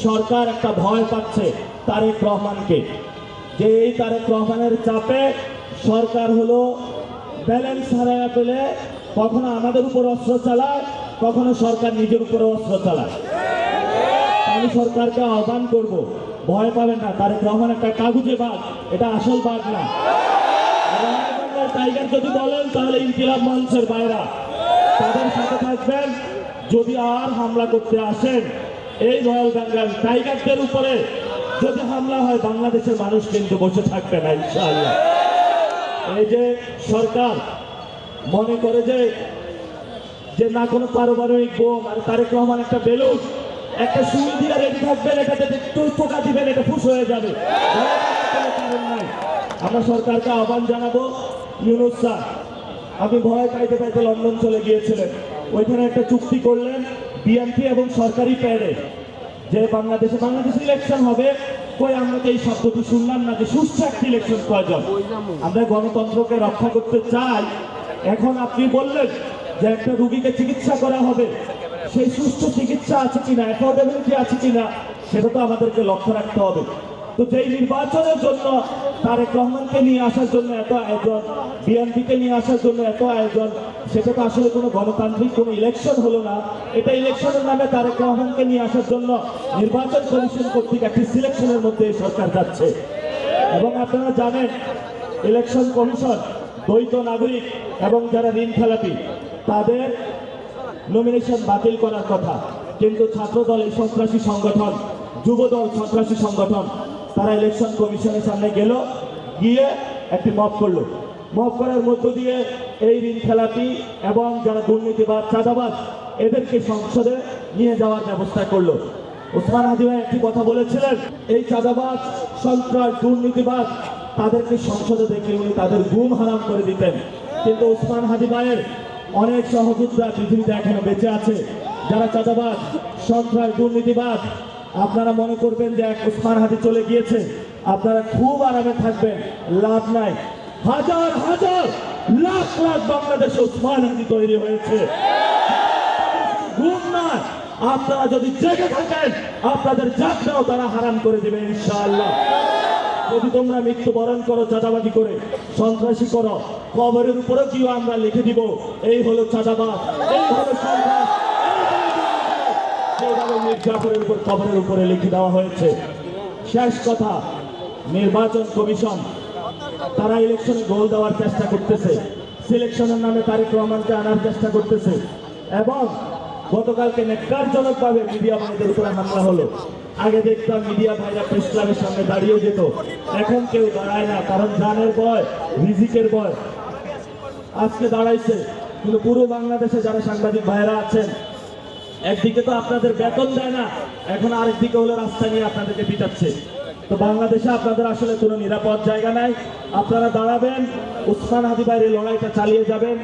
সরকার একটা ভয় পাচ্ছে তারেক রহমানকে, যে এই তারেক রহমানের চাপে সরকার হলো ব্যালেন্স হারায় পেলে কখনো আমাদের উপর অস্ত্র চালায়, কখনো সরকার নিজের উপরে অস্ত্র চালায়। আমি সরকারকে আহ্বান করব, ভয় পাবেন না, তারেক রহমান একটা কাগুজে বাঘ, এটা আসল বাঘ না। টাইগার যদি বলেন তাহলে ইনকিলাব মঞ্চের বাইরা তাদের সাথে থাকবেন। যদি আর হামলা করতে আসেন এই রয়্যাল বেঙ্গল টাইগারদের উপরে যদি হামলা হয়, বাংলাদেশের মানুষ কিন্তু বসে থাকবে না ইনশাআল্লাহ। এই যে সরকার মনে করে যে না কোনো পারমাণবিক বোম, আর তারেক রহমান একটা বেলুন, একটা সুই দিয়ে রেডি থাকবেন, এটাতে একটু টোকা দিবেন, এটা ফুস হয়ে যাবে। কারণ নাই। আমরা সরকারকে আহ্বান জানাবো, ইউনূস স্যার আপনি ভয় পাইতে পাইতে লন্ডন চলে গিয়েছিলেন, ওইখানে একটা চুক্তি করলেন বিএনপি এবং সরকারি প্যাডে যে বাংলাদেশে ইলেকশন হবে। কই আমরা তো এই শব্দটি শুনলাম না যে সুষ্ঠু একটি ইলেকশন প্রয়োজন। আমরা গণতন্ত্রকে রক্ষা করতে চাই। এখন আপনি বললেন যে একটা রুগীকে চিকিৎসা করা হবে, সেই সুষ্ঠু চিকিৎসা আছে কিনা, অ্যাফোর্ডেবিলিটি আছে কিনা, সেটা তো আমাদেরকে লক্ষ্য রাখতে হবে। তো যেই নির্বাচনের জন্য তারেক রহমানকে নিয়ে আসার জন্য এত আয়োজন, বিএনপিকে নিয়ে আসার জন্য এত আয়োজন, সেটা তো আসলে কোনো গণতান্ত্রিক কোনো ইলেকশন হলো না। এটা ইলেকশনের নামে তারেক রহমানকে নিয়ে আসার জন্য নির্বাচন কমিশন কর্তৃক একটি সিলেকশনের মধ্যে সরকার যাচ্ছে। এবং আপনারা জানেন ইলেকশন কমিশন দ্বৈত নাগরিক এবং যারা ঋণ খেলাপি তাদের নমিনেশন বাতিল করার কথা, কিন্তু ছাত্রদল এই সন্ত্রাসী সংগঠন, যুবদল সন্ত্রাসী সংগঠন, তারা ইলেকশন কমিশনের সামনে গিয়ে একটি মব করলো। মব করার মধ্য দিয়ে এই ঋণ খেলাপি এবং যারা দুর্নীতিবাদ চাঁদাবাজ এদেরকে সংসদে নিয়ে যাওয়ার ব্যবস্থা করলো। ওসমান হাদি ভাই একটি কথা বলেছিলেন, এই চাঁদাবাজ সন্ত্রাস দুর্নীতিবাদ তাদেরকে সংসদে দেখে উনি তাদের গুম হারাম করে দিতেন। কিন্তু ওসমান হাদি ভাইয়ের অনেক সহযোদ্ধা পৃথিবীতে এখনো বেঁচে আছে, যারা চাঁদাবাজ সন্ত্রাস দুর্নীতিবাদ। আপনারা মনে করবেন যে এক ওসমান হাদি চলে গিয়েছে, আপনারা খুব আরামে থাকবেন, লাভ নাই। হাজার হাজার লাখ লাখ বাংলাদেশে ওসমান হাদি তৈরি হয়েছে। ঘুম না, আপনারা যদি জেগে থাকেন আপনাদের জাতটাও তারা হারাম করে দেবে ইনশাআল্লাহ। যদি তোমরা মৃত্যুবরণ করো চাঁদাবাজি করে, সন্ত্রাসী করো, কবরের উপরে কিও আমরা লিখে দিব এই হলো চাঁদাবাজ, এই হলো সন্ত্রাস। মির্জাপুরের উপর কবরের উপরে লিখে দেওয়া হয়েছে। শেষ কথা, নির্বাচন কমিশন তারা ইলেকশনে গোল দেওয়ার চেষ্টা করতেছে, সিলেকশনের নামে তারেক রহমানকে আনার চেষ্টা করতেছে। এবং গতকালকে নেককারজনকভাবে মিডিয়া ভাইদের উপরে হামলা হলো। আগে দেখতাম মিডিয়া ভাইরা প্রেস ক্লাবের সামনে দাঁড়িয়ে যেত, এখন কেউ দাঁড়ায় না, কারণ জানের ভয়, রিজিকের ভয়। আজকে দাঁড়াইছে, কিন্তু পুরো বাংলাদেশে যারা সাংবাদিক ভাইরা আছেন, একদিকে তো আপনাদের বেতন দেয় না, এখন আরেকদিকে হলো রাস্তা নিয়ে আপনাদেরকে পিটাচ্ছে। তো বাংলাদেশে আপনাদের আসলে কোনো নিরাপদ জায়গা নাই। আপনারা দাঁড়াবেন, ওসমান হাদি ভাইয়ের লড়াইটা চালিয়ে যাবেন।